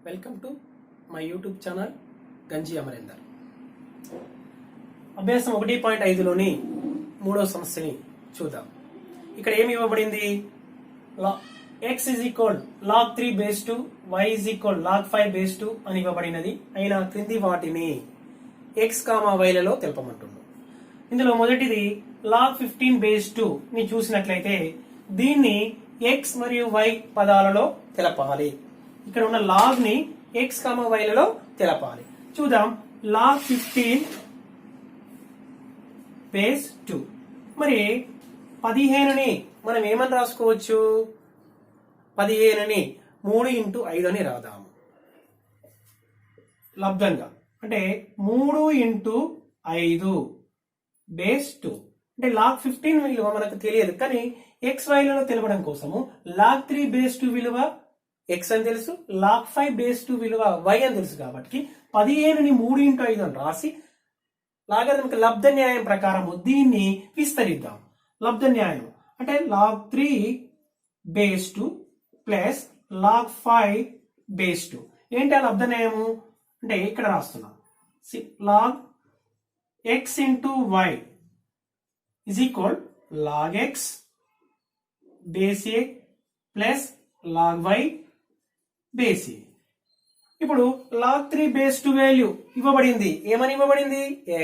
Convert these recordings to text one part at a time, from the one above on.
Welcome to my YouTube channel గంజి అమరేందర్. అభ్యాసం 1.5లోని మూడో సమస్యని చూద్దాం. ఇక్కడ ఏమి ఇవ్వబడింది? x is equal log 3 base 2, y is equal log 5 base 2 అని ఇవ్వబడినది. అయినా క్రింది వాటిని x, y లలో తెలపమంటుంది. ఇందులో మొదటిది log 15 base 2 ని చూసినట్లయితే దీన్ని x మరియు y పదాలలో తెలపాలి. ఇక్కడ ఉన్న లాగ్ ని x, y లలో తెలపాలి. చూద్దాం. log 15 base 2 మరి 15ని మనం ఏమని రాసుకోవచ్చు? 15ని 3x5 అని రాద్దాము లబ్ధంగా. అంటే 3x5 బేస్ 2 అంటే లాగ్ 15 విలువ మనకు తెలియదు, కానీ XY లలో తెలపడం కోసము లాగ్ 3 బేస్ 2 విలువ x అని తెలుసు, లాగ్ 5 బేస్ 2 విలువ y అని తెలుసు. కాబట్టి 15ని 3x5 అని రాసి లాగరిథమిక్ లబ్ధ న్యాయం ప్రకారం దీన్ని విస్తరిద్దాం. లబ్ధ న్యాయం అంటే log 3 base 2 plus log 5 base 2. ఏంటి ఆ లబ్ధ న్యాయము అంటే ఇక్కడ రాస్తున్నాం. Log x into y is equal log x base a plus log y base a. ఇప్పుడు log 3 base 2 వాల్యూ ఇవ్వబడింది. ఏమని ఇవ్వబడింది?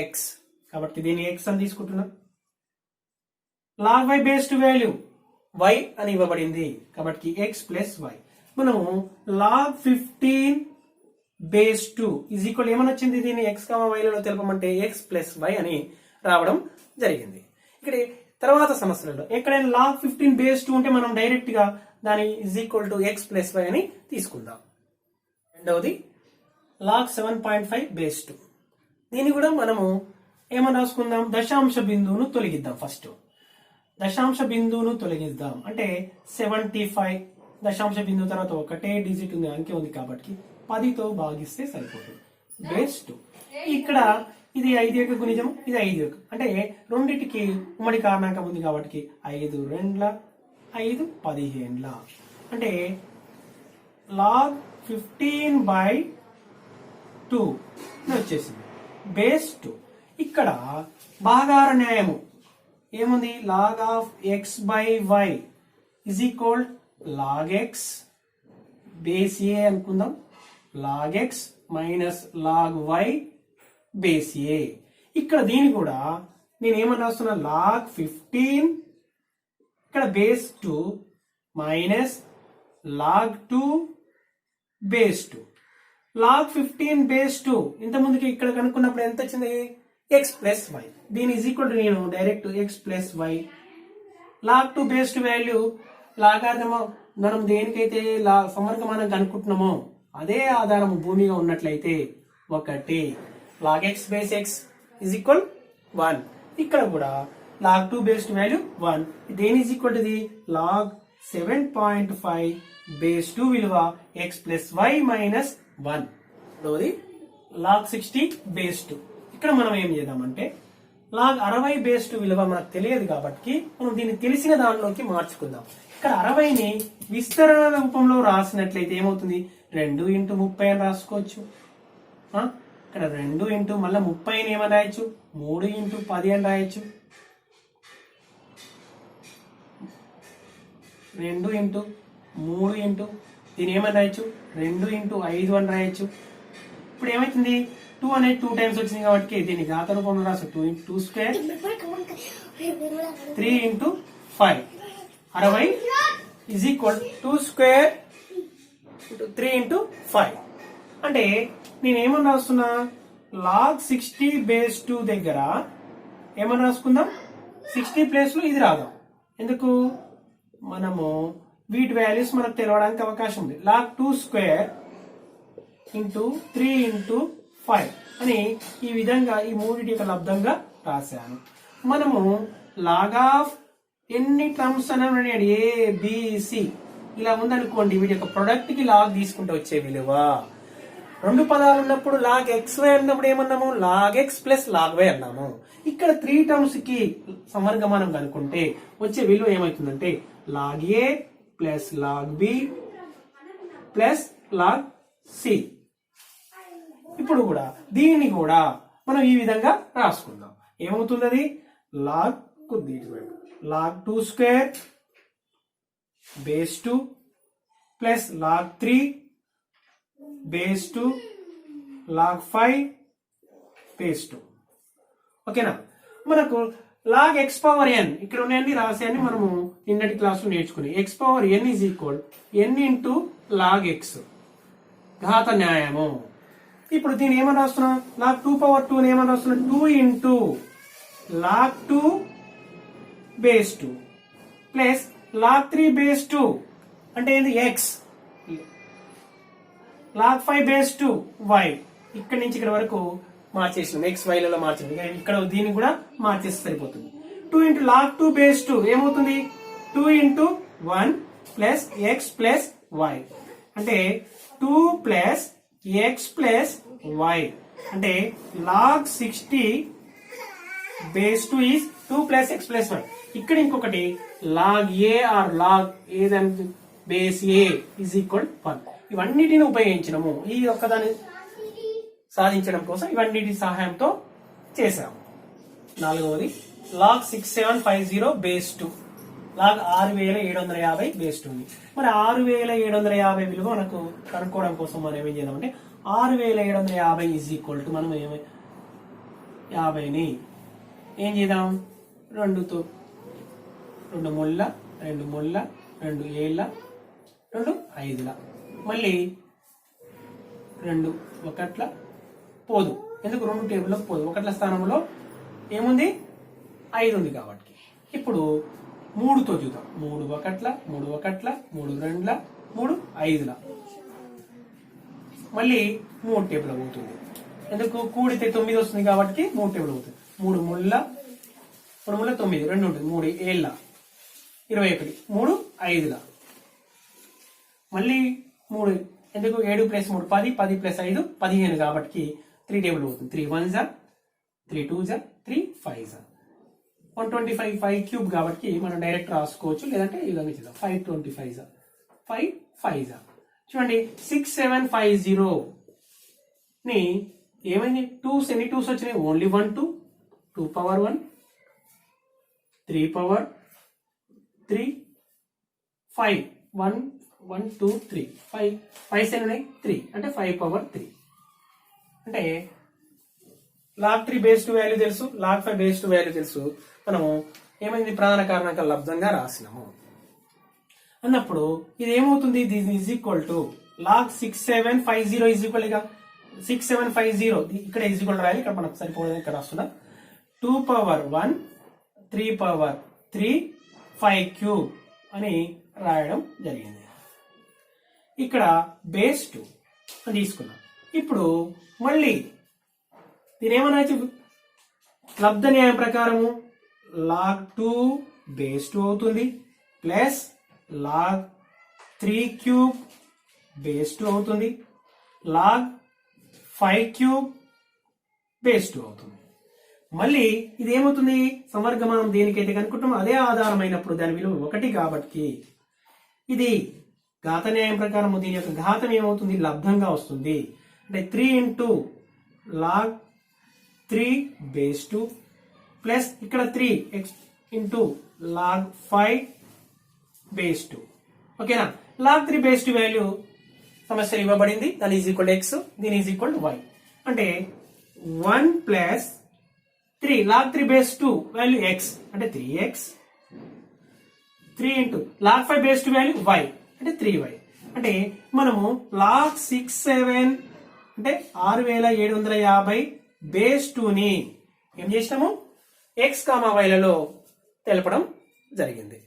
x. కాబట్టి దీన్ని x అని తీసుకుంటున్నాం. log y base 2 value y అని ఇవ్వబడింది. కాబట్టి x ప్లస్ y. మనము log 15 బేస్ 2 ఈజ్ ఈక్వల్ ఏమని వచ్చింది? దీన్ని x, y లలో తెలపమంటే x ప్లస్ y అని రావడం జరిగింది. ఇక్కడ తర్వాత సమస్యలలో ఎక్కడైనా లాగ్ 15 బేస్ 2 ఉంటే మనం డైరెక్ట్ గా దాని is equal to x plus y అని తీసుకుందాం. రెండవది లాగ్ 7.5 బేస్ 2. దీన్ని కూడా మనము ఏమని రాసుకుందాం? దశాంశ బిందువును తొలగిద్దాం. ఫస్ట్ దశాంశ బిందువును తొలగిద్దాం. అంటే 75 దశాంశ బిందువు తర్వాత ఒకటే డిజిట్ ఉంది, అంకె ఉంది కాబట్టి 10తో భాగిస్తే సరిపోతుంది. బేస్ 2. ఇక్కడ ఇది 5 యొక్క గుణిజం, ఇది 5 యొక్క, అంటే రెండింటికి ఉమ్మడి కారణాంకం ఉంది కాబట్టి 5 2 5 15. అంటే లాగ్ 15/2 వచ్చేసింది బేస్ 2. ఇక్కడ భాగాహార న్యాయము ఏముంది? Log of x by y is equal log x base a అనుకుందాం. Log x minus log y base a. ఇక్కడ దీని కూడా నేను ఏమని రాస్తున్నా? లాగ్ 15 ఇక్కడ base 2 minus log 2 base 2. Log 15 base 2 ఇంత ముందుకి ఇక్కడ కనుక్కున్నప్పుడు ఎంత వచ్చింది? x plus y. దీని ఈజ్ ఈక్వల్ టు నేను direct x plus y. Log 2 base 2 value లాగార్థము మనం దేనికైతే సమర్గమానం కనుక్కుంటున్నామో అదే ఆధారము భూమిగా ఉన్నట్లయితే 1. Log x base x is equal 1. ఇక్కడ కూడా లాగ్ 2 బేస్ 2 వాల్యూ 1. దేని is equal to log 7.5 base 2 విలువ x plus y minus 1. Log 60 base 2. ఇక్కడ మనం ఏం చేద్దామంటే లాగ్ 60 బేస్ 2 విలువ మనకు తెలియదు కాబట్టి మనం దీన్ని తెలిసిన దానిలోకి మార్చుకుందాం. ఇక్కడ 60ని విస్తరణ రూపంలో రాసినట్లయితే ఏమవుతుంది? 2 × 30 అని రాసుకోవచ్చు. ఇక్కడ 2 × మళ్ళీ 30ని ఏమని రాయొచ్చు? 3 × 10 అని రాయొచ్చు. 2 × 3 × దీని ఏమని రాయొచ్చు? 2 × 5 అని రాయొచ్చు. ఇప్పుడు ఏమైతుంది? 2 అనేది 2 టైమ్స్ వచ్చింది కాబట్టి దీన్ని ఘాత రూపంలో రాసు. 2 × 2 స్క్వేర్ 3 × 5 60 ఈజ్ ఈక్వల్ 2 స్క్వేర్ 3 × 5. అంటే నేను ఏమని రాస్తున్నా? లాగ్ 60 బేస్ 2 దగ్గర ఏమని రాసుకుందాం? 60 ప్లేస్ లో ఇది రాదాం. ఎందుకు? మనము వీటి వాల్యూస్ మనకు తెలవడానికి అవకాశం ఉంది. లాగ్ 2 స్క్వేర్ ఇంటూ 3 × 5 అని ఈ విధంగా ఈ మూడింటి యొక్క లబ్ధంగా రాశాను. మనము లాగ్ ఆఫ్ ఎన్ని టర్మ్స్ అని ABC ఇలా ఉందనుకోండి, వీటి యొక్క ప్రొడక్ట్ కి లాగ్ తీసుకుంటూ వచ్చే విలువ 2 పదాలు ఉన్నప్పుడు లాగ్ xy అన్నప్పుడు ఏమన్నాము? Log x plus log y అన్నాము. ఇక్కడ 3 టర్మ్స్ కి సమర్గమానం కనుక్కుంటే వచ్చే విలువ ఏమవుతుందంటే log a plus log b plus log c. ఇప్పుడు కూడా దీన్ని కూడా మనం ఈ విధంగా రాసుకుందాం. ఏమవుతుంది అది log log 2 square base 2 plus log 3 base 2 log 5 base 2. ఓకేనా? మనకు లాగ్ x పవర్ n ఇక్కడ ఉన్నాయని రాసేయని మనము నిన్నటి క్లాసులో నేర్చుకుని x power n is equal n into log x ఘాత న్యాయము. ఇప్పుడు దీన్ని ఏమని రాస్తున్నాం? లాగ్ 2 పవర్ 2 ఏమని రాస్తున్నాం? 2 into log 2 base 2 plus log 3 base 2 అంటే ఏంది x, లాగ్ 5 బేస్ 2 y. ఇక్కడ నుంచి ఇక్కడ వరకు మార్చేసినాం, ఎక్స్ వైలలో మార్చింది. ఇక్కడ దీన్ని కూడా మార్చేస్తే సరిపోతుంది. 2 ఇంటూ లాగ్ 2 బేస్ 2 ఏమవుతుంది? 2 into 1 plus x plus y అంటే 2 ప్లస్ ఎక్స్ ప్లస్ వై అంటే log 60 base 2 is 2 plus x plus y. ఇక్కడ ఇంకొకటి లాగ్ ఏ ఆర్ లాగ్ ఏదంటే బేస్ ఏ ఈజ్ ఈక్వల్ 1. ఇవన్నిటిని ఉపయోగించినము ఈ ఒక్కదాన్ని సాధించడం కోసం ఇవన్నిటి సహాయంతో చేసాము. నాలుగవది లాగ్ 6750 బేస్ 2 లాగ్ 6750 బేస్ 2 ఉంది. మరి 6750 విలువ మనకు కనుక్కోవడం కోసం మనం ఏం చేద్దామంటే 6750 ఈజ్ ఈక్వల్ టు మనం 50ని ఏం చేద్దాం? 2 ముళ్ళ 2 ముళ్ళ 2 ఏళ్ళ 2 5ల మళ్ళీ 2 ఒకట్ల పోదు. ఎందుకు 2 టేబుల్లోకి పోదు? ఒకట్ల స్థానంలో ఏముంది? 5 ఉంది కాబట్టి. ఇప్పుడు 3తో చూద్దాం. 3 ఒకట్ల 3 ఒకట్ల 3 రెండ్ల 3 5ల మళ్ళీ 3 టేబుల్ అవుతుంది. ఎందుకు? కూడితే 9 వస్తుంది కాబట్టి 3 టేబుల్ అవుతుంది. 3 ముళ్ళ 9 2 ఉంటుంది. 3 ఏళ్ళ 21 3 5ల మళ్ళీ 3 ఎందుకు? 7 ప్లస్ 3 10 10 ప్లస్ 5 15 కాబట్టి 3 టేబుల్ అవుతుంది. 3 1 3 2 3 5 125 5 క్యూబ్ కాబట్టి మనం డైరెక్ట్ రాసుకోవచ్చు, లేదంటే ఈ విధంగా చేద్దాం. 525 5 5 చూడండి. 6750 ని ఏమైంది? 2s ఎన్ని 2s వచ్చినాయి? ఓన్లీ 1 2 2 పవర్ 1 3 పవర్ 3 5 1 1 2 3 5 5 ఎన్ని ఉన్నాయి? 3 అంటే 5 పవర్ 3 అంటే లాగ్ 3 బేస్ 2 వాల్యూ తెలుసు, లాగ్ 5 బేస్ 2 వాల్యూ తెలుసు. మనము ఏమైంది? ప్రధాన కారణాంక లబ్ధంగా రాసినాము అన్నప్పుడు ఇది ఏమవుతుంది? This is equal to log 6750 is equal గా 6750 ఇక్కడ ఈజ్ ఈక్వల్ రాయాలి. ఇక్కడ మనకు సరిపోతుంది. ఇక్కడ రాస్తున్నా 2 పవర్ 1 3 పవర్ 3 5 క్యూబ్ అని రాయడం జరిగింది. ఇక్కడ బేస్ 2 అని తీసుకున్నాం. ఇప్పుడు మళ్ళీ దీని ఏమన్నా లబ్ధ న్యాయం ప్రకారము లాగ్ 2 బేస్ 2 అవుతుంది ప్లస్ లాగ్ 3 క్యూబ్ బేస్ 2 అవుతుంది, లాగ్ 5 క్యూబ్ బేస్ 2 అవుతుంది. మళ్ళీ ఇది ఏమవుతుంది? సమవర్గమానం దేనికైతే కనుక్కుంటామో అదే ఆధారమైనప్పుడు దాని విలువ 1 కాబట్టి ఇది ఘాత న్యాయం ప్రకారం దీని యొక్క ఘాతం ఏమవుతుంది? లబ్ధంగా వస్తుంది. అంటే 3 ఇంటూ లాగ్ 3 బేస్ 2 ప్లస్ ఇక్కడ 3 ఇంటూ లాగ్ 5 బేస్ 2. ఓకేనా? లాగ్ 3 బేస్ 2 వాల్యూ సమస్యలు ఇవ్వబడింది. దాని ఈజ్ ఈక్వల్ ఎక్స్, దీని ఈజ్ ఈక్వల్ వై. అంటే 1 plus 3 log 3 base 2 value x అంటే 3x 3 into log 5 base 2 value y అంటే 3y. అంటే మనము లాగ్ 67 అంటే 6750 బేస్ 2ని ఏం చేసినాము? ఎక్స్ కామా వైలలో తెలపడం జరిగింది.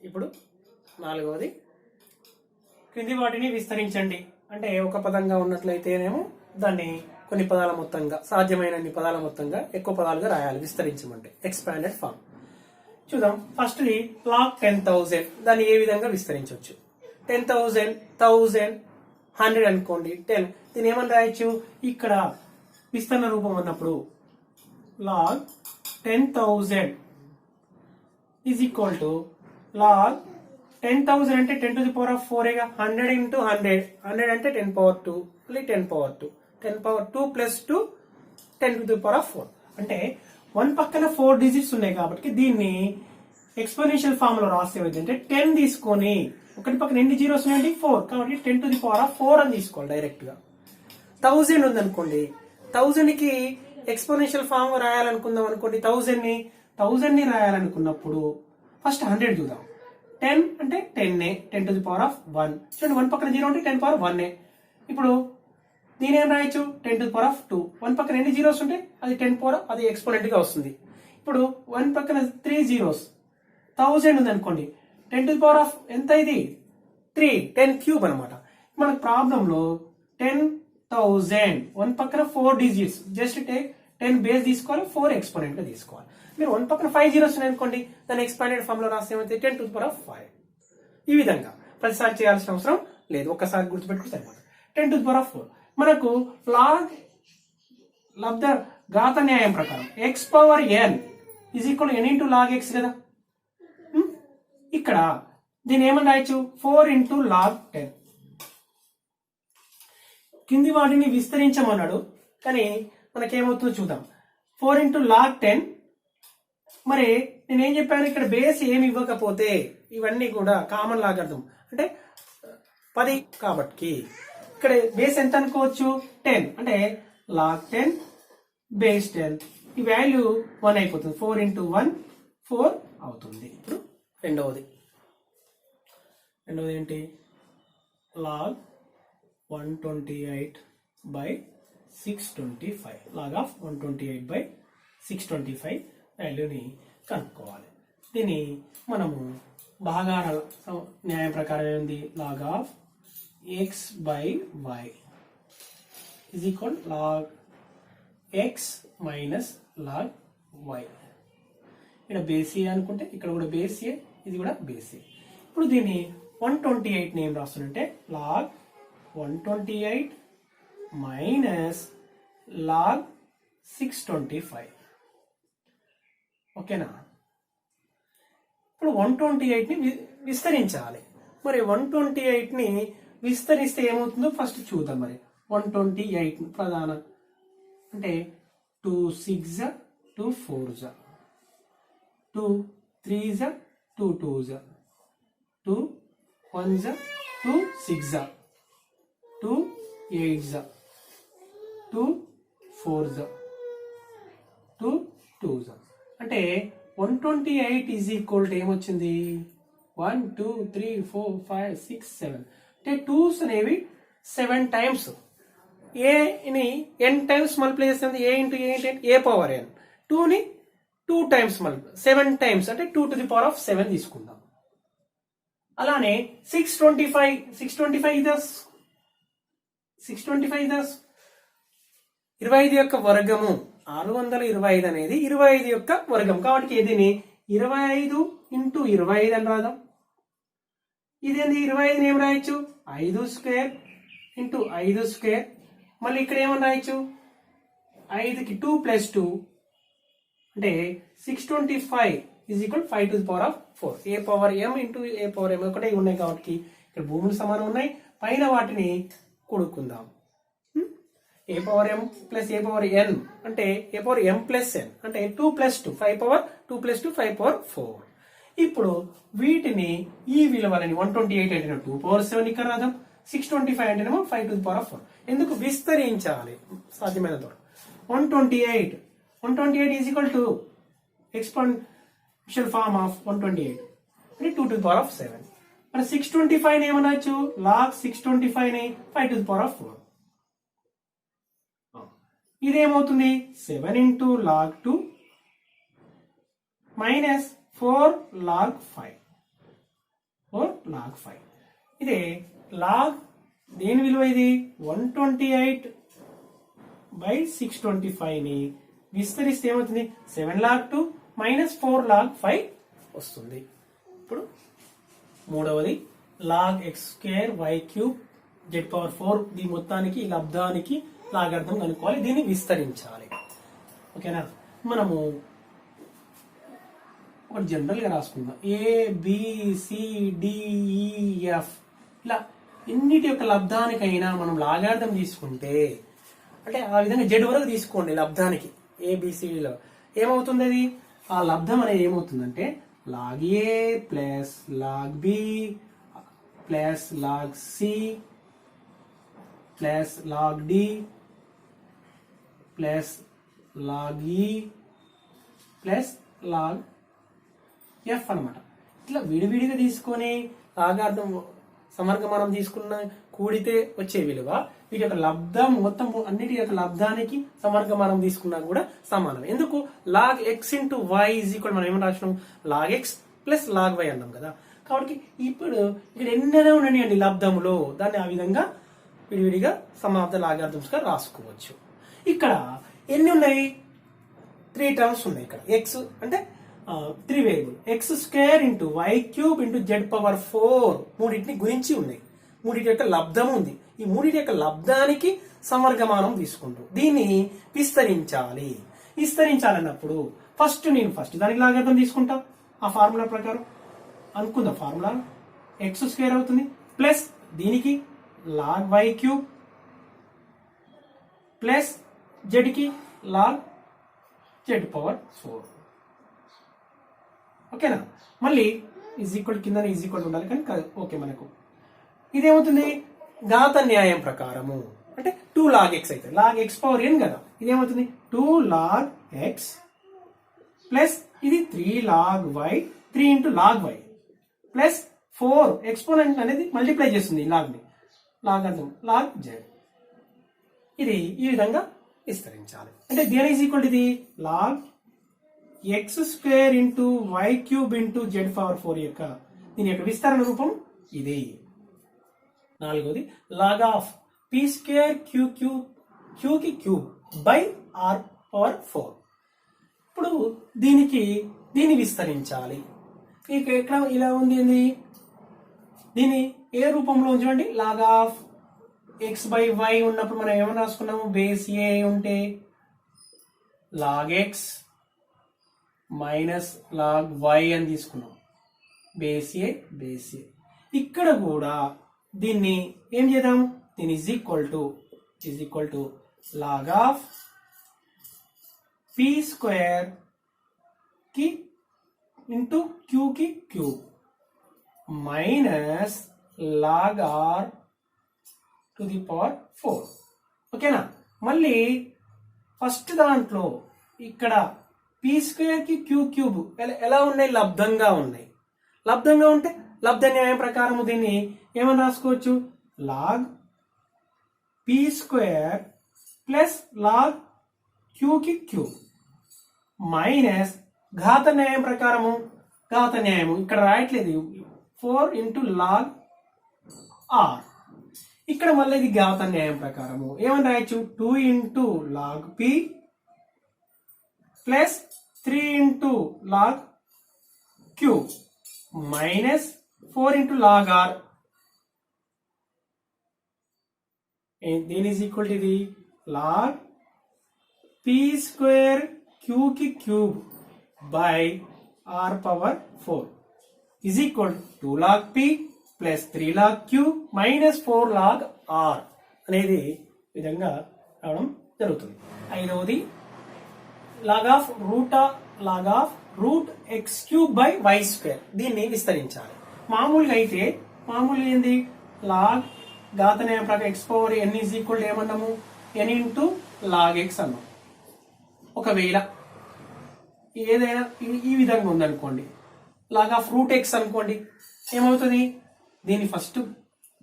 ఇప్పుడు నాలుగవది క్రింది వాటిని విస్తరించండి. అంటే ఒక పదంగా ఉన్నట్లయితేనేమో దాన్ని కొన్ని పదాల మొత్తంగా, సాధ్యమైన పదాల మొత్తంగా ఎక్కువ పదాలుగా రాయాలి. విస్తరించమంటే ఎక్స్పాండెడ్ ఫామ్. చూద్దాం. ఫస్ట్ది లాగ్ 10,000 దాన్ని ఏ విధంగా విస్తరించవచ్చు? 10,000 1000 100 అనుకోండి 10. దీన్ని ఏమని రాయొచ్చు? ఇక్కడ విస్తరణ రూపం అన్నప్పుడు log 10,000 is equal to log 10,000 అంటే 10 to the power of 4 ఏగా 100 into 100 100 అంటే 10 power 2 మళ్ళీ 10 power 2 10 power 2 plus 2 10 to the power of 4 అంటే 1 పక్కన 4 డిజిట్స్ ఉన్నాయి కాబట్టి దీన్ని ఎక్స్పోనెన్షియల్ ఫామ్ లో రాస్తే ఏంటంటే 10 తీసుకొని ఒకటి పక్కన ఎన్ని జీరోస్ ఉన్నాయండి 4 కాబట్టి 10 to the power of 4 అని తీసుకోవాలి డైరెక్ట్ గా 1000 ఉందనుకోండి 1000 కి ఎక్స్పోనెన్షియల్ ఫామ్ రాయాలనుకుందాం అనుకోండి 1000 ని రాయాలనుకున్నప్పుడు ఫస్ట్ 100 చూద్దాం 10 అంటే 10 to the power of 1 చూడండి 1 పక్కన 0 ఉంటే 10 power 1 ఇప్పుడు దీని ఏం రాయొచ్చు 10 to the power of 2 1 పక్కన ఎన్ని జీరోస్ ఉంటే అది 10 power అది ఎక్స్పోనెంట్ గా వస్తుంది ఇప్పుడు 1 పక్కన 3 జీరోస్ 1000 ఉంది అనుకోండి 10 to the power of ఎంత ఇది 3 10 క్యూబ్ అనమాట మన ప్రాబ్లం లో 10,000 1 పక్కన 4 డిజిట్స్ జస్ట్ టేక్ 10 బేస్ తీసుకోవాలి 4 ఎక్స్పోనెంట్ గా తీసుకోవాలి మీరు 1 పక్కన 5 జీరోస్ ఉన్నాయి అనుకోండి దాన్ని ఎక్స్పాండెడ్ ఫామ్ లో రాస్తే ఏమైతే 10 to the power of 5 ఈ విధంగా ప్రతిసారి చేయాల్సిన అవసరం లేదు ఒక్కసారి గుర్తుపెట్టుకుంటే సరిపోతుంది 10 to the power of 4 మనకు లబ్ధ ఘాత న్యాయం ప్రకారం x power n is equal n into log x కదా ఇక్కడ దీని ఏమని రాయొచ్చు 4 ఇంటూ లాగ్ 10 కింది వాటిని విస్తరించమన్నాడు కానీ మనకేమవుతుందో చూద్దాం 4 ఇంటూ లాగ్ 10 మరి నేనేం చెప్పాను ఇక్కడ బేస్ ఏమి ఇవ్వకపోతే ఇవన్నీ కూడా కామన్ లాగర్థం అంటే 10 కాబట్టి ఇక్కడ బేస్ ఎంత అనుకోవచ్చు 10 అంటే లాగ్ 10 బేస్ 10 ఈ వాల్యూ 1 అయిపోతుంది 4 ఇంటూ 1 4 అవుతుంది ఇప్పుడు రెండవది ఏంటి log 128 by 625 log of 128 by 625 వాల్యూని కనుక్కోవాలి దీన్ని మనము భాగాల న్యాయం ప్రకారం ఏంది log of x by y is equal log x minus log y ఇక్కడ బేస్ ఏ అనుకుంటే ఇక్కడ కూడా బేస్ ఏ ఇది కూడా బేస్ ఏ ఇప్పుడు దీన్ని 128 ని ఏం రాస్తుంటే log 128 minus log 625 ఓకేనా ఇప్పుడు 128 ని విస్తరించాలి మరి 128 ని విస్తరిస్తే ఏమవుతుందో ఫస్ట్ చూద్దాం మరి 128 ప్రధాన అంటే 2 6 2 4 2 3 2 2 2 1 2 6 2 8 2 4 2 2 అంటే 128 ఈజ్ ఈక్వల్ టు ఏమొచ్చింది 1 2 3 4 5 6 7 అంటే 2s అనేవి 7 టైమ్స్ ఏని n టైమ్స్ మల్టిప్లై చేస్తుంది a into a into a power n 2 ని 2 టైమ్స్ మల్టిప్లై 7 టైమ్స్ అంటే 2 to the power of 7 తీసుకుందాం అలానే 625 ఇదస్ 25 యొక్క వర్గము 625 అనేది 25 యొక్క వర్గం కాబట్టి దీన్ని 25 ఇంటూ 25 అని రాదాం ఇదేంది 25 ఏం రాయొచ్చు 5 స్క్వేర్ ఇంటూ 5 స్క్వేర్ మళ్ళీ ఇక్కడ ఏమని రాయొచ్చు 5కి 2 ప్లస్ 2 అంటే 625 is equal 5 to the power of 4 a power m into a power m ఒకటే ఉన్నాయి కాబట్టి ఇక్కడ భూములు సమానం ఉన్నాయి పైన వాటిని కూడుకుందాం a power m plus a power n అంటే a power m plus n అంటే 2 ప్లస్ 2 5 పవర్ 2 ప్లస్ 2 5 పవర్ 4 ఇప్పుడు వీటిని ఈ విలువలని 128 అంటే 2 పవర్ 7 ఇక్కడ రాద్దాం 625 అంటేనేమో 5 to the power of 4 ఎందుకు విస్తరించాలి సాధ్యమైన దూరం 128 is equal to exponential form of 128 అంటే 2 to the power of 7 మరి 625 ని ఏమనొచ్చు log 625 ని 5 to the power of 4 ఇదేమవుతుంది 7 into log 2 minus 4 log 5 ఇదే లాగ్ దేని విలువ ఇది 128 by 625 ని విస్తరిస్తే ఏమవుతుంది 7 log 2 మైనస్ 4 log 5 వస్తుంది ఇప్పుడు మూడవది log x square y cube z power 4 దీని మొత్తానికి ఈ లబ్ధానికి లాగర్థం కనుక్కోవాలి దీన్ని విస్తరించాలి ఓకేనా మనము ఒకటి జనరల్గా రాసుకుందాం. ABCDEF ఇలా ఎన్నిటి యొక్క లబ్ధానికైనా మనం లాగార్థం తీసుకుంటే, అంటే ఆ విధంగా జెడ్ వరకు తీసుకోండి లబ్ధానికి. ABCDలో ఏమవుతుంది, అది ఆ లబ్ధం అనేది ఏమవుతుందంటే log A plus log B plus log C plus log D plus log E plus log F అనమాట. ఇట్లా విడివిడిగా తీసుకొని లాగార్థం సమర్గమానం తీసుకున్న కూడితే వచ్చే విలువ వీటి యొక్క లబ్ధం మొత్తం అన్నిటి యొక్క లబ్ధానికి సమర్గమానం తీసుకున్నా కూడా సమానం. ఎందుకు log X into Y is equal, మనం ఏమని రాసినాం, log X plus log Y అన్నాం కదా. కాబట్టి ఇప్పుడు ఇక్కడ ఎన్నైనా ఉన్నాయండి లబ్ధములో, దాన్ని ఆ విధంగా విడివిడిగా సమార్థ లాగార్థమ్స్ గా రాసుకోవచ్చు. ఇక్కడ ఎన్ని ఉన్నాయి, 3 టర్మ్స్ ఉన్నాయి. ఇక్కడ ఎక్స్ అంటే 3 variable, x square into why cube into Z power 4 మూడింటిని గురించి ఉన్నాయి. మూడింటి యొక్క లబ్ధం ఉంది. ఈ మూడింటి యొక్క లబ్ధానికి సమర్గమానం తీసుకుంటూ దీన్ని విస్తరించాలి. విస్తరించాలన్నప్పుడు నేను ఫస్ట్ దానికి లాగార్థం తీసుకుంటా. ఆ ఫార్ములా ప్రకారం అనుకుందాం. ఫార్ములా ఎక్స్ స్క్వేర్ అవుతుంది ప్లస్ దీనికి log y cube plus z కి లాగ్ జెడ్ పవర్ 4. ఓకేనా. మళ్ళీ ఈజ్ ఈక్వల్ కింద ఈజ్ ఈక్వల్ ఉండాలి కానీ ఓకే. మనకు ఇదేమవుతుంది, ఘాత న్యాయం ప్రకారము అంటే 2 log x అయితే లాగ్ ఎక్స్ పవర్ n కదా. ఇదేమవుతుంది 2 log x ప్లస్ ఇది 3 log y 3 into log Y plus 4 exponent అనేది మల్టిప్లై చేస్తుంది లాగ్ ని, లాగ్ అర్థం లాగ్ జెడ్. ఇది ఈ విధంగా విస్తరించాలి. అంటే దేని ఈజ్ ఈక్వల్ ఇది log X square into why cube into Z power 4 యొక్క దీని యొక్క విస్తరణ రూపం ఇది. 4వది log of P square Q కి క్యూబ్ బై ఆర్ పవర్ 4. ఇప్పుడు దీన్ని విస్తరించాలి. ఇక్కడ ఇలా ఉంది, దీన్ని ఏ రూపంలో ఉంచండి, log of x by y ఉన్నప్పుడు మనం ఏమని రాసుకున్నాము, బేస్ ఏ ఉంటే log x minus log y అని తీసుకున్నాం. Base a. ఇక్కడ కూడా దీన్ని ఏం చేద్దాం, దీని is equal to log of P square కి ఇంటూ క్యూ కి cube minus log r to the power 4. ఓకేనా. మళ్ళీ ఫస్ట్ దాంట్లో ఇక్కడ పీ స్క్వేర్ కి క్యూ క్యూబ్ ఎలా ఉన్నాయి, లబ్ధంగా ఉన్నాయి. లబ్ధంగా ఉంటే లబ్ధ న్యాయం ప్రకారం దీన్ని ఏమని రాసుకోవచ్చు, log P square plus log q కి క్యూబ్ మైనస్ ఘాత న్యాయం ప్రకారము, ఘాత న్యాయము ఇక్కడ రాయట్లేదు 4 ఇంటూ లాగ్ ఆర్. ఇక్కడ మళ్ళీ ఇది ఘాత న్యాయం ప్రకారము ఏమని రాయొచ్చు, 2 into log P plus 3 into log Q minus 4 into log R. దీని ఈజ్ ఈక్వల్ టు ఇది లాగ్ పీ స్క్వేర్ క్యూ కి cube by R power 4 is equal 2 log P plus 3 log Q minus 4 log R అనేది విధంగా రావడం జరుగుతుంది. 5వది log of root X cube by why square. దీన్ని విస్తరించాలి. మామూలుగా ఏంది, లాగ్ ఘాత న్యాయం ప్రకారం X power N is equal ఏమన్నాము, N into log X అన్నాం. ఒకవేళ ఏదైనా ఈ విధంగా ఉందనుకోండి, లాగ్ ఆఫ్ రూట్ ఎక్స్ అనుకోండి, ఏమవుతుంది, దీన్ని ఫస్ట్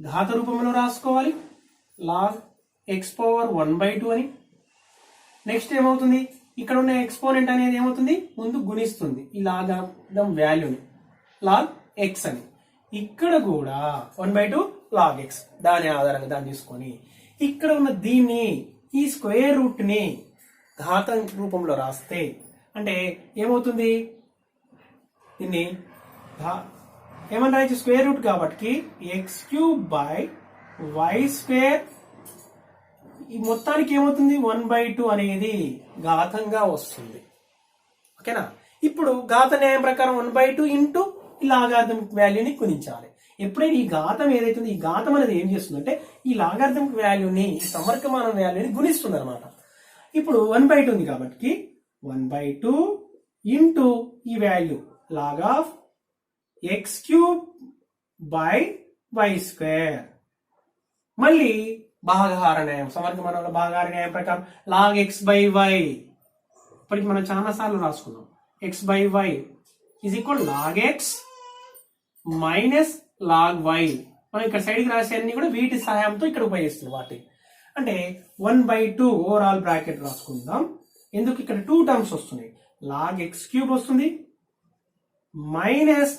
ఘాత రూపంలో రాసుకోవాలి, లాగ్ ఎక్స్ పవర్ 1/2 అని. నెక్స్ట్ ఏమవుతుంది, ఇక్కడ ఉన్న ఎక్స్పోనెంట్ అనేది ఏమవుతుంది, ముందు గుణిస్తుంది ఈ లాగ్ వాల్యూని, లాగ్ ఎక్స్ అని. ఇక్కడ కూడా 1/2 లాగ్ ఎక్స్, దాని ఆధారంగా దాన్ని తీసుకొని ఇక్కడ ఉన్న దీన్ని ఈ స్క్వేర్ రూట్ ని ఘాతం రూపంలో రాస్తే అంటే ఏమవుతుంది, దీన్ని ఏమని రాయొచ్చు, స్క్వేర్ రూట్ కాబట్టి x cube by why square. ఈ మొత్తానికి ఏమవుతుంది 1/2 అనేది ఘాతంగా వస్తుంది. ఓకేనా. ఇప్పుడు ఘాత న్యాయం ప్రకారం 1/2 ఇంటూ ఈ లాగార్థమిక్ వాల్యూని గుణించాలి. ఎప్పుడైనా ఈ ఘాతం ఏదైతే ఈ ఘాతం అనేది ఏం చేస్తుందంటే ఈ లాగార్థమిక్ వాల్యూని ఈ సమర్కమానం వాల్యూని గుణిస్తుంది అనమాట. ఇప్పుడు 1/2 ఉంది కాబట్టి 1/2 ఇంటూ ఈ వాల్యూ లాగ్ ఆఫ్ x³/y². మళ్ళీ భాగహార న్యాయం సమర్కమానంలో భాగహార న్యాయం ప్రకారం log x/y. ఇప్పటికి మనం చాలా సార్లు రాసుకున్నాం. x/y is equal log x minus log y. మనం ఇక్కడ సైడ్కి రాసే అన్ని కూడా వీటి సహాయంతో ఇక్కడ ఉపయోగిస్తుంది వాటి. అంటే 1/2 ఓవరాల్ బ్రాకెట్ రాసుకుందాం. ఎందుకు ఇక్కడ 2 టర్మ్స్ వస్తున్నాయి. log x³ వస్తుంది మైనస్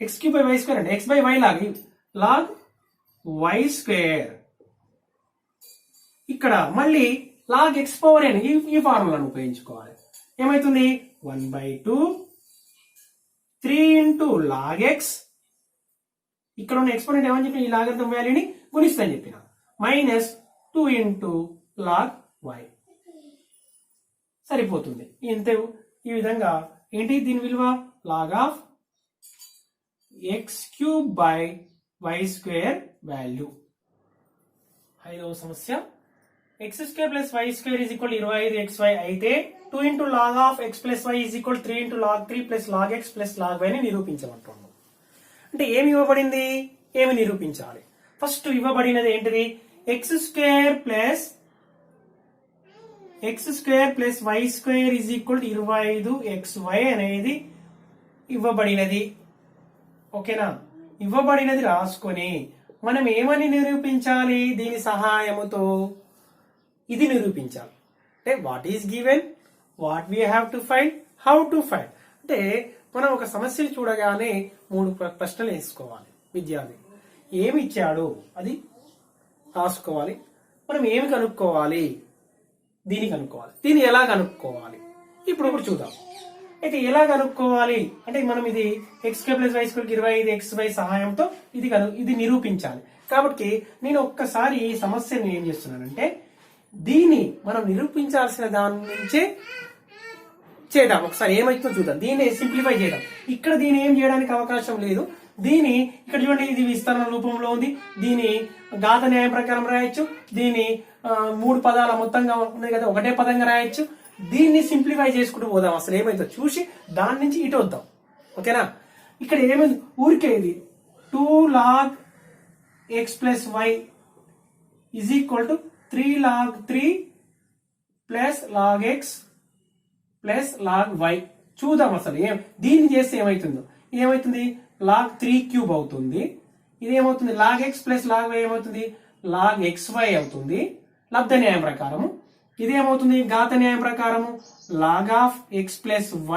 x³/y² అంటే x/y log y². ఇక్కడ మళ్ళీ log x⁴n ఈ ఫార్ములాను ఉపయోగించుకోవాలి. ఏమైతుంది 1/2 3 ఇంటూ log x. ఇక్కడ ఉన్న ఎక్స్పోనెంట్ ఏమని చెప్పిన ఈ లాగరిథం వాల్యూని గుణిస్తాను చెప్పిన మైనస్ 2 ఇంటూ log y సరిపోతుంది. ఇంతే. ఈ విధంగా ఏంటి దీని విలువ log ఆఫ్ x³/y² వాల్యూ. 5వ సమస్య x² + y² = 25xy అయితే 2 into log of x + y = 3 into log 3 + log x + log y ని నిరూపించమంటున్నాం. అంటే ఏమి ఇవ్వబడింది, ఏమి నిరూపించాలి. ఫస్ట్ ఇవ్వబడినది ఏంటిది x² + y² = 25xy అనేది ఇవ్వబడినది. ఓకేనా? ఇవ్వబడినది రాసుకొని మనం ఏమని నిరూపించాలి, దీని సహాయముతో ఇది నిరూపించాలి. అంటే what is given, what we have to find, how to find. అంటే మనం ఒక సమస్యను చూడగానే 3 ప్రశ్నలు వేసుకోవాలి. విద్యార్థి ఏమి ఇచ్చాడు అది రాసుకోవాలి. మనం ఏమి కనుక్కోవాలి, దీన్ని కనుక్కోవాలి. దీన్ని ఎలా కనుక్కోవాలి ఇప్పుడు చూద్దాం. అయితే ఎలా కనుక్కోవాలి అంటే మనం ఇది x² + y² = 25xy సహాయంతో ఇది నిరూపించాలి. కాబట్టి నేను ఒక్కసారి ఈ సమస్యను ఏం చేస్తున్నానంటే దీన్ని మనం నిరూపించాల్సిన దాని నుంచే చేద్దాం. ఒకసారి ఏమైతుందో చూద్దాం. దీన్ని సింప్లిఫై చేద్దాం. ఇక్కడ దీన్ని ఏం చేయడానికి అవకాశం లేదు. దీని ఇక్కడ చూడండి ఇది విస్తరణ రూపంలో ఉంది. దీని ఘాత న్యాయం ప్రకారం రాయొచ్చు. దీన్ని 3 పదాల మొత్తంగా ఉన్నాయి కదా ఒకటే పదంగా రాయొచ్చు. దీన్ని సింప్లిఫై చేసుకుంటూ పోదాం. అసలు ఏమైందో చూసి దాని నుంచి ఇటు వద్దాం. ఓకేనా? ఇక్కడ ఏమైంది ఊరికే ఇది 2 log x + y = 3 log 3 + log x + log y. చూద్దాం అసలు దీన్ని చేస్తే ఏమైతుంది log 3³ అవుతుంది. ఇది ఏమవుతుంది log x + log y ఏమవుతుంది log xy అవుతుంది లబ్ధ న్యాయం ప్రకారము. ఇది ఏమవుతుంది ఘాత న్యాయం ప్రకారము log ఆఫ్ x +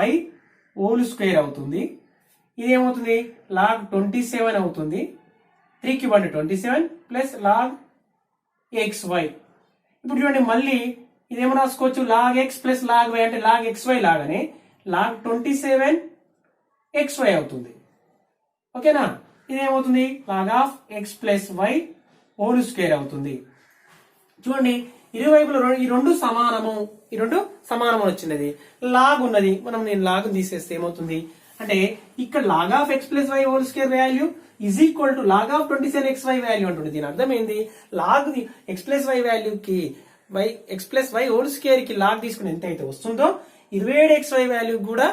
y (² అవుతుంది. ఇది ఏమవుతుంది log 27 అవుతుంది. 3³ అంటే 27 + log xy. ఇప్పుడు చూడండి మళ్ళీ ఇదేమో రాసుకోవచ్చు log x + log y అంటే log xy లాగానే log 27 xy అవుతుంది. ఓకేనా? ఇదేమవుతుంది log ఆఫ్ x + y (² అవుతుంది. చూడండి ఇరువైపుల ఈ రెండు సమానము వచ్చినది. లాగ్ ఉన్నది నేను లాగ్ తీసేస్తే ఏమవుతుంది అంటే ఇక్కడ log of x + y (² value = log of 27xy value అంటుంది. దీని అర్థం ఏంది లాగ్ x + y వాల్యూకి x + y (² కి లాగ్ తీసుకుని ఎంత అయితే వస్తుందో 27xy వాల్యూ కూడా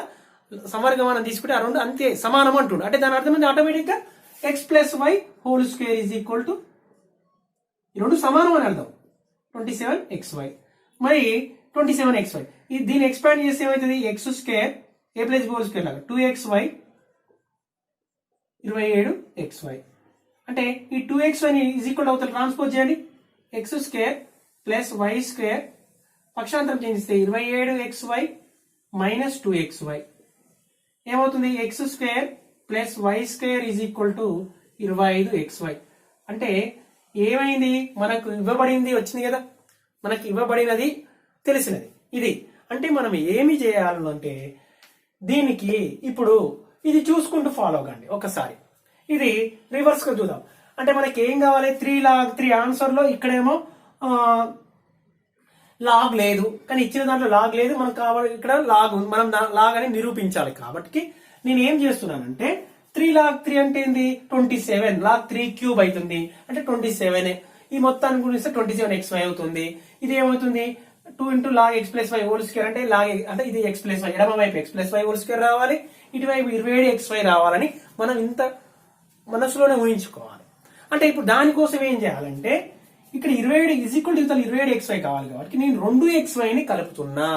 సమవర్గమానం తీసుకుంటే ఆ రెండు అంతే సమానం అంటుండు. అంటే దాని అర్థం ఏంటి ఆటోమేటిక్ గా x + y (² ఈ రెండు సమానం అని అర్థం 27xy మరి 27xy. దీన్ని ఎక్స్పాండ్ చేస్తే ఏమవుతుంది x² a + b (² లాగా 2xy 27xy. అంటే ఈ 2xy ని అవతల ట్రాన్స్పోజ్ చేయండి. x² + y² పక్షాంతరం చేస్తే 27xy - 2xy ఏమవుతుంది x² + y² = 25xy. అంటే ఏమైంది మనకు ఇవ్వబడింది వచ్చింది కదా, మనకి ఇవ్వబడినది తెలిసినది ఇది. అంటే మనం ఏమి చేయాలంటే దీనికి ఇప్పుడు ఇది చూసుకుంటూ ఫాలో అవ్వండి. ఒకసారి ఇది రివర్స్ గా చూద్దాం. అంటే మనకి ఏం కావాలి 3 log 3 ఆన్సర్ లో ఇక్కడేమో లాగ్ లేదు, కానీ ఇచ్చిన దాంట్లో లాగ్ లేదు, మనకు కావాలి ఇక్కడ లాగ్ ఉంది, మనం లాగ్ అని నిరూపించాలి. కాబట్టి నేను ఏం చేస్తున్నానంటే 3 log 3 అంటే ఏంది 27, log 3 క్యూబ్ అవుతుంది అంటే 27. ఈ మొత్తాన్ని గుణిస్తే 27xy అవుతుంది. ఇది ఏమవుతుంది 2 into log x plus y whole square అంటే log అంటే ఇది x plus y, ఎడమ వైపు x plus y whole square రావాలి, ఇటువైపు 27xy రావాలని మనం ఇంత మనసులోనే ఊహించుకోవాలి. అంటే ఇప్పుడు దానికోసం ఏం చేయాలంటే ఇక్కడ 27 ఈజ్ ఈక్వల్ టు 27xy కావాలి కాబట్టి నేను 2xy ని కలుపుతున్నా.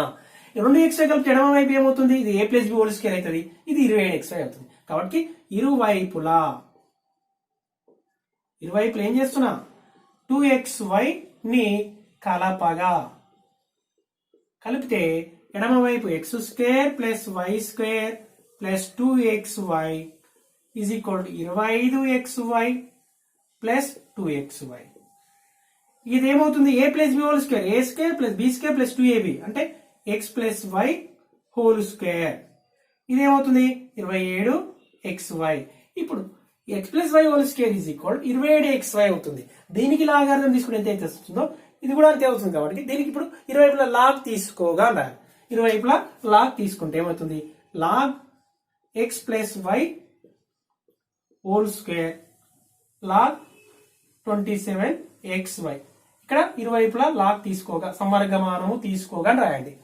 2xy కలిపితే ఎడమ వైపు ఏమవుతుంది, ఇది a plus b whole square అవుతుంది, ఇది 27xy అవుతుంది. కాబట్టి ఇరువైపులా ఏం చేస్తున్నా 2xy ని కలిపితే ఎడమ వైపు x² plus y² plus 2xy is equal to 25xy plus 2xy. ఇది ఏమవుతుంది a plus b whole square, a² plus b² plus 2ab అంటే x plus y whole square. ఇదేమవుతుంది 27xy. ఇప్పుడు x plus y whole square is equal 27xy అవుతుంది. దీనికి లాగార్థం తీసుకుని ఎంత అయితే వస్తుందో ఇది కూడా అంతే అవుతుంది. కాబట్టి దీనికి ఇప్పుడు ఇరువైపులా లాగ్ తీసుకోగా ఉండాలి. ఇరువైపులా లాగ్ తీసుకుంటే ఏమవుతుంది log x plus y whole square log 27xy. ఇక్కడ ఇరువైపులా లాగ్ తీసుకోగా సమవర్గమానము తీసుకోగా రాయండి.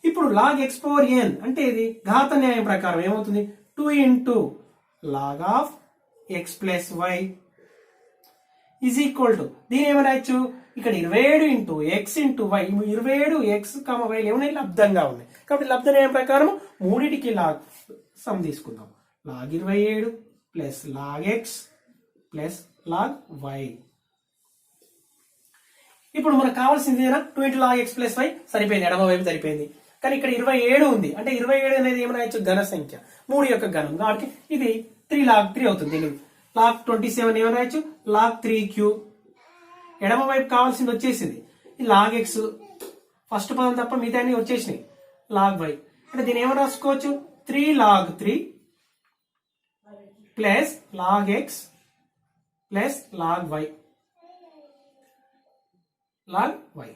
ఇప్పుడు లాగ్ x పవర్ n అంటే ఇది ఘాత న్యాయం ప్రకారం ఏమవుతుంది 2 into log of x plus y is equal to దీని ఏమైనా రాయొచ్చు ఇక్కడ 27 into x into y, 27 x, y ఏమైనా లబ్ధంగా ఉన్నాయి కాబట్టి లబ్ధ న్యాయం ప్రకారం మూడిటికి లాగ్ సమ్ తీసుకుందాం. Log 27 plus log x plus log y. ఇప్పుడు మనకు కావాల్సింది 2 into log x plus y సరిపోయింది, ఎడమ వైపు సరిపోయింది. కానీ ఇక్కడ 27 ఉంది అంటే 27 అనేది ఏమైనా రాయొచ్చు ఘన సంఖ్య, 3 యొక్క ఘనం కాబట్టి ఇది 3 log 3 అవుతుంది. log 27 ఏమైనా రాయొచ్చు log 3 క్యూబ్. ఎడమ వైపు కావాల్సింది వచ్చేసింది ఈ log x ఫస్ట్ పదం తప్ప మిగతా అన్ని వచ్చేసినాయి log y అంటే దీన్ని ఏమైనా రాసుకోవచ్చు 3 log 3 plus log x plus log y. log y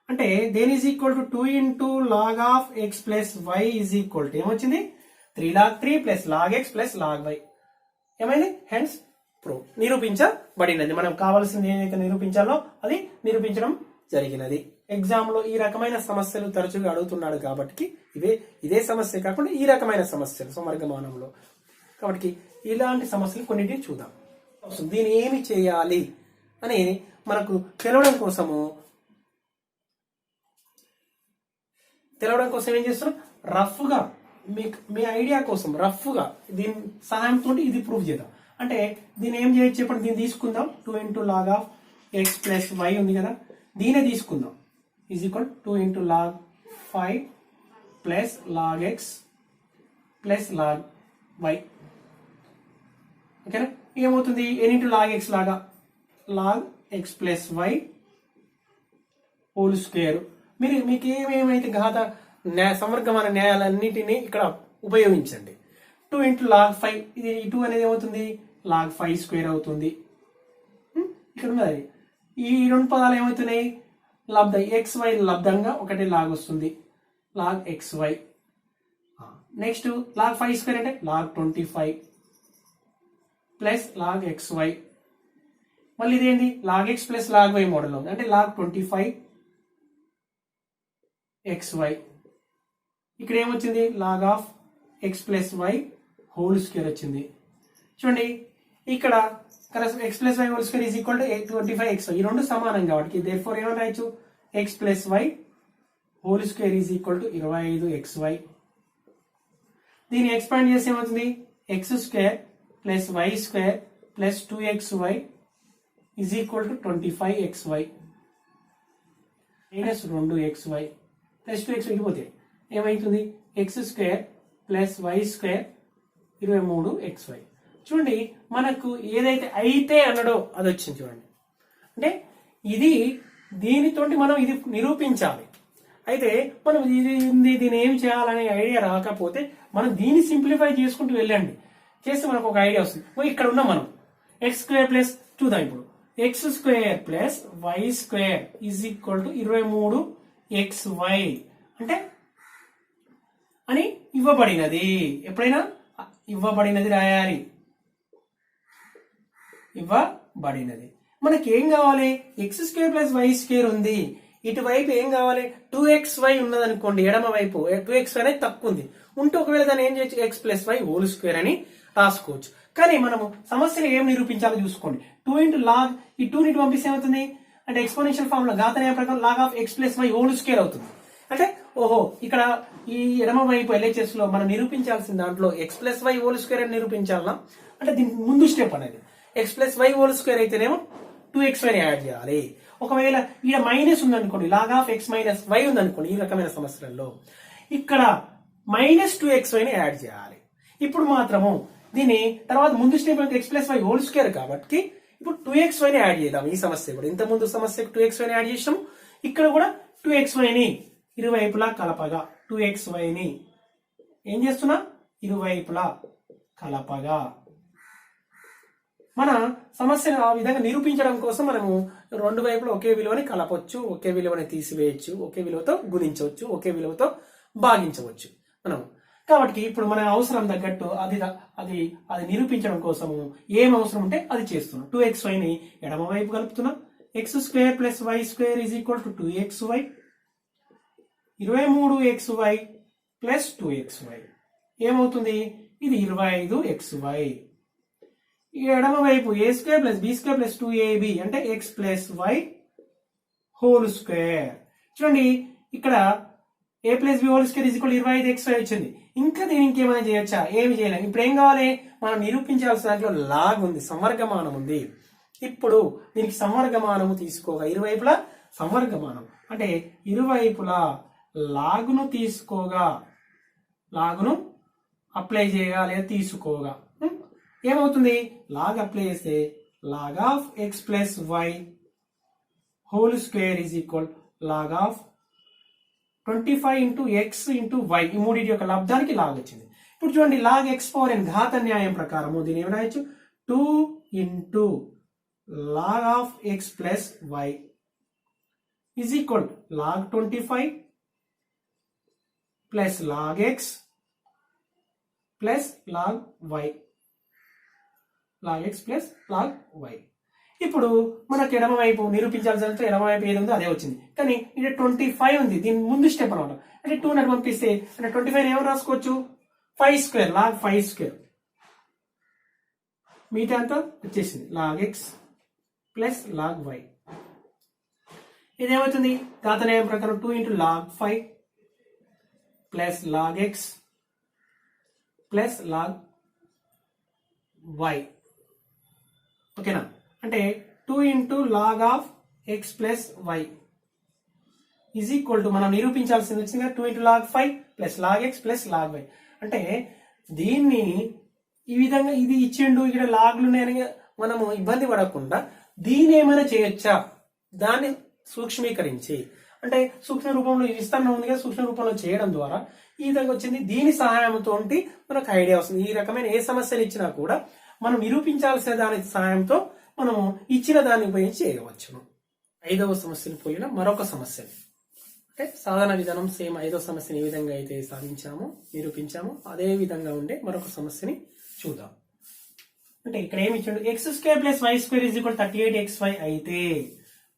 అంటే దేని is equal to 2 into log of x plus y is equal to ఏమొచ్చింది 3 log 3 plus log x plus log y. ఏమైంది హెన్స్ ప్రూవ్ నిరూపించబడినది. మనం కావాల్సింది ఏదైతే నిరూపించాలో అది నిరూపించడం జరిగినది. ఎగ్జామ్ లో ఈ రకమైన సమస్యలు తరచుగా అడుగుతున్నాడు కాబట్టి ఇదే సమస్య కాకుండా ఈ రకమైన సమస్యలు సమవర్గమానంలో కాబట్టి ఇలాంటి సమస్యలు కొన్నిటిని చూద్దాం. దీన్ని ఏమి చేయాలి అని మనకు తెలవడం కోసం ఏం చేస్తున్నాం రఫ్ గా మీ ఐడియా కోసం రఫ్ గా దీని సహాయంతో ఇది ప్రూవ్ చేద్దాం. అంటే దీన్ని ఏం చేయొచ్చు చెప్పండి, దీన్ని తీసుకుందాం 2 into log of x plus y ఉంది కదా, దీనే తీసుకుందాం is equal 2 into log 5 plus log x plus log y. ఓకేనా, ఏమవుతుంది n into log x లాగా log x plus y whole square. మీకు ఏమేమైతే ఘాత సమవర్గమైన న్యాయాలన్నిటినీ ఇక్కడ ఉపయోగించండి. 2 into log 5 ఇది 2 అనేది ఏమవుతుంది log 5 స్క్వేర్ అవుతుంది. ఇక్కడ ఉన్నది ఈ రెండు పదాలు ఏమవుతున్నాయి లబ్ధ xy లబ్ధంగా ఒకటే లాగ్ వస్తుంది log xy. Next log 5 square అంటే log 25 ప్లస్ log xy. మళ్ళీ ఇదేంటి log x plus log y model ఉంది అంటే log 25 xy. ఇక్కడ ఏమొచ్చింది log of x plus y whole square వచ్చింది. చూడండి ఇక్కడ x plus y whole square is equal to 25xy. ఈ రెండు సమానం కాబట్టి దేర్ఫోర్ ఏమని రాయొచ్చు x plus y whole square is equal to 25xy. దీన్ని ఎక్స్పాండ్ చేస్తే ఏమవుతుంది x square plus y square plus 2xy is equal to 25xy minus 2xy plus 2xy పోతే ఏమవుతుంది x square plus y square 23xy. చూడండి మనకు ఏదైతే అయితే అన్నాడో అది వచ్చింది చూడండి. అంటే దీనితోటి మనం ఇది నిరూపించాలి. అయితే మనం దీన్ని ఏం చేయాలనే ఐడియా రాకపోతే మనం దీన్ని సింప్లిఫై చేసుకుంటూ వెళ్ళండి, చేస్తే మనకు ఒక ఐడియా వస్తుంది. ఇక్కడ ఉన్నాం మనం x స్క్వేర్ ప్లస్ చూద్దాం. ఇప్పుడు x square plus why square is equal to 23xy అంటే అని ఇవ్వబడినది. ఎప్పుడైనా ఇవ్వబడినది రాయాలి. ఇవ్వబడినది. మనకి ఏం కావాలి? X square plus why square ఉంది. ఇటువైపు ఏం కావాలి? 2xy ఉన్నది అనుకోండి. ఎడమ వైపు 2xy అనేది తక్కువ ఉంది. ఉంటే ఒకవేళ దాన్ని ఏం చేయొచ్చు? x plus why whole square అని రాసుకోవచ్చు. కానీ మనము సమస్యను ఏం నిరూపించాలో చూసుకోండి. 2 ఇంటూ లాగ్, ఈ 2 ని పంపిస్తే ఏమవుతుంది అంటే ఎక్స్పోనెన్షియల్ ఫార్మ్ లో ఘాతాంకం ప్రకారం log of x plus why whole square అవుతుంది. అంటే ఓహో ఇక్కడ ఈ ఎడమ వైపు LHS లో మనం నిరూపించాల్సిన దాంట్లో x plus why whole square అని నిరూపించాలన్నా అంటే దీనికి ముందు స్టెప్ అనేది x plus why whole square అయితేనేమో 2xy యాడ్ చేయాలి. ఒకవేళ ఇక్కడ మైనస్ ఉందనుకోండి, log of x minus y ఉందనుకోండి, ఈ రకమైన సమస్యలలో ఇక్కడ మైనస్ 2xy ని యాడ్ చేయాలి. ఇప్పుడు మాత్రము దీని తర్వాత ముందు step x plus why whole square కాబట్టి ఇప్పుడు 2xy ని యాడ్ చేద్దాం. ఈ సమస్య కూడా ఇంత ముందు సమస్యకు 2xy ని యాడ్ చేసాము. ఇక్కడ కూడా 2xy ని ఇరువైపులా కలపగా 2xy ని ఏం చేస్తున్నా ఇరువైపులా కలపగా మన సమస్యను ఆ విధంగా నిరూపించడం కోసం మనము రెండు వైపులా ఒకే విలువని కలపొచ్చు, ఒకే విలువని తీసివేయచ్చు, ఒకే విలువతో గుణించవచ్చు, ఒకే విలువతో భాగించవచ్చు మనం. కాబట్టి ఇప్పుడు మన అవసరం తగ్గట్టు అది నిరూపించడం కోసము ఏం అవసరం ఉంటే అది చేస్తున్నాం. 2xy ని ఎడమ వైపు కలుపుతున్నాం. X square plus why square is equal to 2xy, 23xy plus 2xy ఏమవుతుంది? ఇది 25xy. ఈ ఎడమ వైపు A square plus B square plus 2ab అంటే X plus why whole square. చూడండి ఇక్కడ A plus B whole square is equal 25xy వచ్చింది. ఇంకా దీనికి ఇంకేమైనా చేయొచ్చా? ఏమి చేయలేము. ఇప్పుడు ఏం కావాలి? మనం నిరూపించాల్సిన దాంట్లో లాగ్ ఉంది, సంవర్గమానం ఉంది. ఇప్పుడు దీనికి సంవర్గమానము తీసుకోగా ఇరువైపులా సంవర్గమానం అంటే ఇరువైపులా లాగును తీసుకోగా, లాగును అప్లై చేయగా లేదా తీసుకోగా ఏమవుతుంది? లాగ్ అప్లై చేస్తే log of x plus why whole square is equal log of 25 into x into y, ఈ మూడింటి యొక్క లబ్ధానికి లాగ్ వచ్చింది. ఇప్పుడు చూడండి లాగ్ x పవర్ n ఘాత న్యాయం ప్రకారము దీని ఏమి రాయొచ్చు? 2 into log of x plus why is equal log 25 plus log x plus log y, log x plus log y. ఇప్పుడు మనకు ఎడమ వైపు నిరూపించాల్సిన ఎడమ వైపు ఏది ఉందో అదే వచ్చింది. కానీ ఇక్కడ 25 ఉంది, దీని ముందు స్టెప్ అనమాట. అంటే 2 నటు పంపిస్తే అంటే 25 ఏమో రాసుకోవచ్చు? 5 స్క్వేర్, లాగ్ 5 స్క్వేర్. మీట అంతా వచ్చేసింది log x plus log Y. ఇదేమవుతుంది? ఘాతన్యాయం ప్రకారం 2 into log 5 plus log x plus log Y. ఓకేనా? అంటే 2 into log of x plus why is equal to మనం నిరూపించాల్సింది వచ్చింది 2 into log 5 plus log x plus log Y. అంటే దీన్ని ఈ విధంగా ఇది ఇచ్చిండు, ఇక్కడ లాగ్లు ఉన్నాయని మనము ఇబ్బంది పడకుండా దీన్ని ఏమైనా చేయొచ్చా? దాన్ని సూక్ష్మీకరించి అంటే సూక్ష్మ రూపంలో విస్తరణ ఉంది కదా, సూక్ష్మ రూపంలో చేయడం ద్వారా ఈ విధంగా వచ్చింది. దీని సహాయంతో మనకు ఐడియా వస్తుంది. ఈ రకమైన ఏ సమస్యలు ఇచ్చినా కూడా మనం నిరూపించాల్సిన దాని సహాయంతో మనము ఇచ్చిన దాన్ని ఉపయోగించి చేయవచ్చును. 5వ సమస్యను పోయిన మరొక సమస్యని అంటే సాధన విధానం సేమ్ 5వ సమస్యని ఏ విధంగా అయితే సాధించామో నిరూపించామో అదే విధంగా ఉండే మరొక సమస్యని చూద్దాం. అంటే ఇక్కడ ఏమి ఇచ్చాడు? X square plus why square is equal 38xy అయితే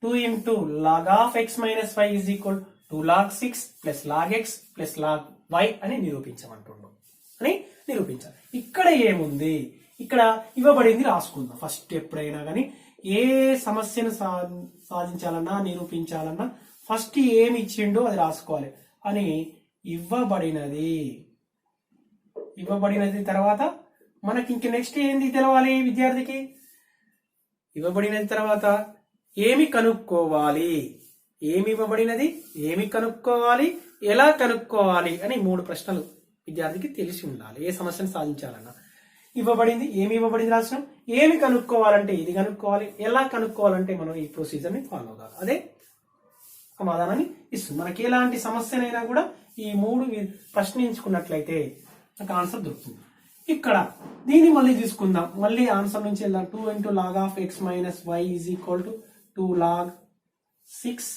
2 into log of x minus y is equal 2 log 6 plus log x plus log y అని నిరూపించమంటుండు అని నిరూపించాలి. ఇక్కడ ఏముంది? ఇక్కడ ఇవ్వబడింది రాసుకుందాం. ఫస్ట్ ఎప్పుడైనా కానీ ఏ సమస్యను సాధించాలన్నా నిరూపించాలన్నా ఫస్ట్ ఏమి ఇచ్చిండో అది రాసుకోవాలి. అని ఇవ్వబడినది తర్వాత మనకి ఇంక నెక్స్ట్ ఏంది తెలవాలి విద్యార్థికి? ఇవ్వబడినది తర్వాత ఏమి కనుక్కోవాలి, ఏమి ఇవ్వబడినది, ఏమి కనుక్కోవాలి, ఎలా కనుక్కోవాలి అని 3 ప్రశ్నలు విద్యార్థికి తెలిసి ఉండాలి. ఏ సమస్యను సాధించాలన్నా ఇవ్వబడింది, ఏమి ఇవ్వబడింది రాష్ట్రం, ఏమి కనుక్కోవాలంటే ఇది కనుక్కోవాలి, ఎలా కనుక్కోవాలంటే మనం ఈ ప్రొసీజర్ని ఫాలో అవ్వాలి. అదే సమాధానాన్ని ఇస్తుంది. మనకి ఎలాంటి సమస్యనైనా కూడా ఈ 3 ప్రశ్నించుకున్నట్లయితే నాకు ఆన్సర్ దొరుకుతుంది. ఇక్కడ దీన్ని మళ్ళీ తీసుకుందాం, మళ్ళీ ఆన్సర్ నుంచి వెళ్దాం. 2 into log of x minus y is equal to 2 log 6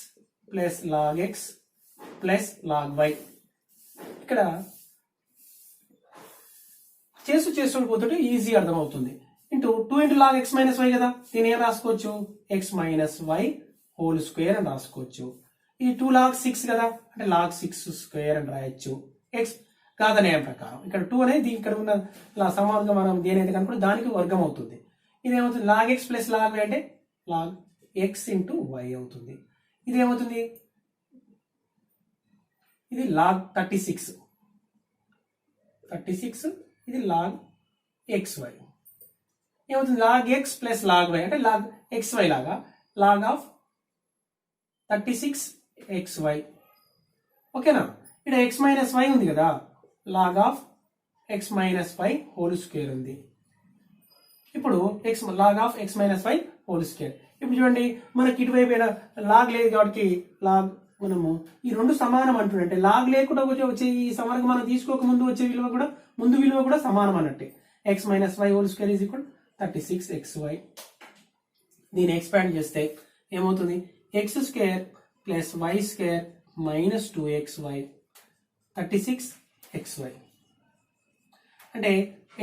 plus log x plus log y. ఇక్కడ చేస్తుండిపోతుంటే ఈజీ అర్థమవుతుంది. Into 2 into log x minus y కదా, దీని ఏం రాసుకోవచ్చు, x minus y whole square అని రాసుకోవచ్చు. ఇది 2 log 6 కదా, అంటే log 6 స్క్వేర్ అని రాయొచ్చు. x కాదనేయం ప్రకారం ఇక్కడ 2 అనేది ఇక్కడ ఉన్న సమానంగా మనం దేనైతే కనుక దానికి వర్గం అవుతుంది. ఇదేమవుతుంది, log x plus log y అంటే log x ఇంటూ y అవుతుంది. ఇది ఏమవుతుంది, ఇది log 36, ఇది log xy ఏమవుతుంది, log x plus log y అంటే log xy లాగా log ఆఫ్ 36xy. ఓకేనా, ఇక్కడ x మైనస్ y ఉంది కదా, log of x minus y whole square ఉంది. ఇప్పుడు log of x minus y whole square. ఇప్పుడు చూడండి, మనకి ఇటువైపు లాగ్ లేదు కాబట్టి లాగ్ మనము ఈ రెండు సమానం అంటుంటే లాగ్ లేకుండా వచ్చే ఈ సమానంగా మనం తీసుకోక ముందు వచ్చే విలువ కూడా ముందు విలువ కూడా సమానం అన్నట్టే. x minus y whole square is equal 36xy. దీన్ని ఎక్స్పాండ్ చేస్తే ఏమవుతుంది, x square plus y square minus 2xy 36xy. అంటే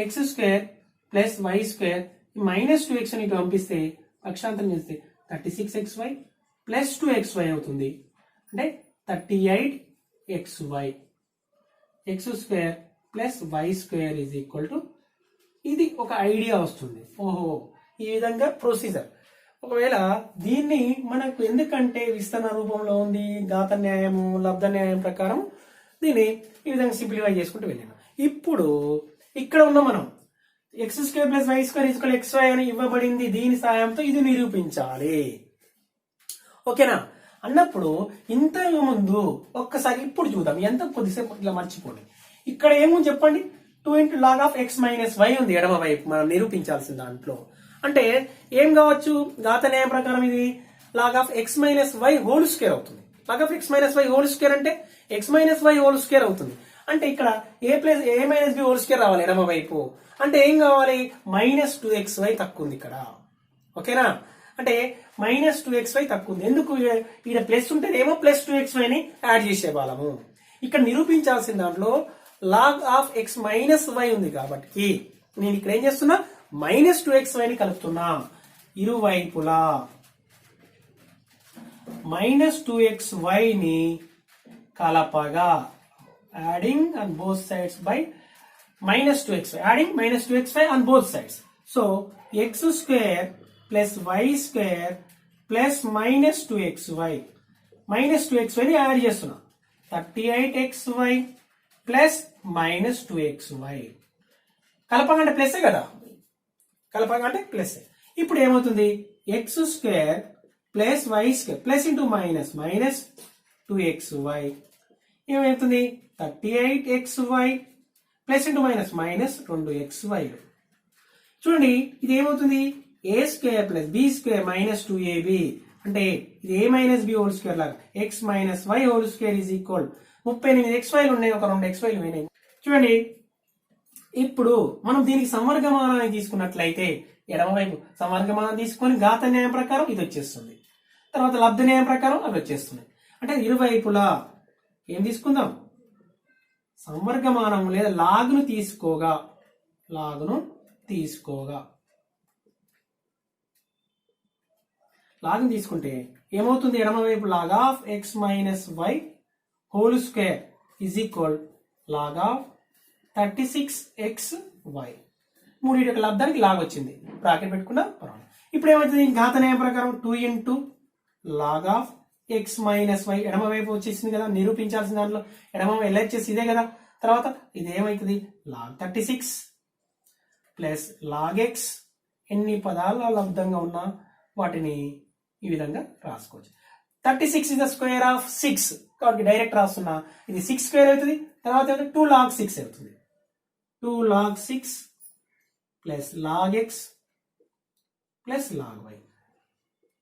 x square plus y square minus 2x అని ఇటు పంపిస్తే పక్షాంతరం చేస్తే 36xy ప్లస్ 2xy అవుతుంది. అంటే 38xy. x square plus y square is equal to, ఇది ఒక ఐడియా వస్తుంది. ఓహో, ఈ విధంగా ప్రొసీజర్. ఒకవేళ దీన్ని మనకు ఎందుకంటే విస్తరణ రూపంలో ఉంది, ఘాత న్యాయము లబ్ధ న్యాయం ప్రకారం దీన్ని ఈ విధంగా సింప్లిఫై చేసుకుంటూ వెళ్ళాను. ఇప్పుడు ఇక్కడ ఉన్న మనం x square plus why square equal XY అని ఇవ్వబడింది, దీని సాయంతో ఇది నిరూపించాలి. ఓకేనా అన్నప్పుడు ఇంతకు ముందు ఒక్కసారి ఇప్పుడు చూద్దాం, ఎంత కొద్దిసేపు ఇట్లా మర్చిపోండి. ఇక్కడ ఏముంది చెప్పండి, 2 into log of x minus y ఉంది ఎడమ వైపు మనం నిరూపించాల్సిన దాంట్లో. అంటే ఏం కావచ్చు, ఘాత న్యాయం ప్రకారం ఇది log of x minus y whole square అవుతుంది. log of x minus y whole square అంటే x minus y whole square అవుతుంది. అంటే ఇక్కడ a minus b whole square రావాలి ఎడమ వైపు. అంటే ఏం కావాలి, మైనస్ 2xy తక్కువ ఉంది ఇక్కడ. ఓకేనా, అంటే మైనస్ 2xy తక్కువ ఉంది. ఎందుకు, ఇక్కడ ప్లస్ ఉంటే ఏమో ప్లస్ 2xy ని యాడ్ చేసే వాళ్ళము. ఇక్కడ నిరూపించాల్సిన దాంట్లో log of x minus y ఉంది కాబట్టి నేను ఇక్కడ ఏం చేస్తున్నా, మైనస్ 2xy ని కలుపుతున్నా. ఇరువైపులా మైనస్ 2xy ని కలపగా, adding on both sides by minus 2xy, adding minus 2xy on both sides. So x square plus y square plus minus 2xy. Minus 2xy ని యాడ్ చేస్తున్నా, 38xy plus minus 2xy. కలపకంటే plus కదా, కలపకంటే plus. ఇప్పుడు ఏమవుతుంది, x square plus why square plus into minus minus 2xy ఏమవుతుంది, 38xy plus into minus minus 2xy. చూడండి ఇది ఏమవుతుంది, A square plus B square minus 2ab. అంటే ఇది A minus B whole square లాగా X minus why whole square is equal 38xy ఉన్నాయి, ఒక 2xy పోయినాయి. చూడండి ఇప్పుడు మనం దీనికి సంవర్గమానాన్ని తీసుకున్నట్లయితే ఎడమవైపు సంవర్గమానం తీసుకొని ఘాత న్యాయం ప్రకారం ఇది వచ్చేస్తుంది, తర్వాత లబ్ధ న్యాయం ప్రకారం అవి వచ్చేస్తున్నాయి. అంటే ఇరువైపులా ఏం తీసుకుందాం, సంవర్గమానం లేదా లాగ్ను తీసుకోగా లాగ్ను తీసుకుంటే ఏమవుతుంది, ఎడమవైపు log of x minus why whole square is equal log of 36xy. మూడింటి యొక్క లబ్ధానికి లాగ్ వచ్చింది, బ్రాకెట్ పెట్టుకున్నా పర్వాలేదు. ఇప్పుడు ఏమవుతుంది, ఘాత న్యాయం ప్రకారం 2 into log of x minus y ఎడమ వైపు వచ్చేసింది కదా, నిరూపించాల్సిన దాంట్లో ఎడమ LHS ఇదే కదా. తర్వాత ఇది ఏమవుతుంది, log 36 ప్లస్ log x. ఎన్ని పదాలు లబ్ధంగా ఉన్నా వాటిని ఈ విధంగా రాసుకోవచ్చు. 36 is the square of 6 కాబట్టి డైరెక్ట్ రాస్తున్నా, ఇది 6 స్క్వేర్ అవుతుంది. తర్వాత 2 log 6 అవుతుంది, 2 log 6 plus log x plus log y.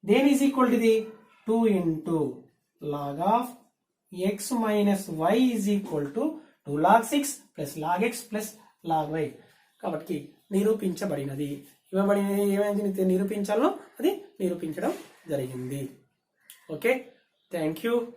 దేని ఈజ్ ఈక్వల్ టు ఇది 2 into log of x minus y is equal to 2 log 6 plus log x plus log y. కాబట్టి నిరూపించబడినది. ఇవ్వబడినది ఏమైంది నిరూపించాలో అది నిరూపించడం జరిగింది. Okay, thank you.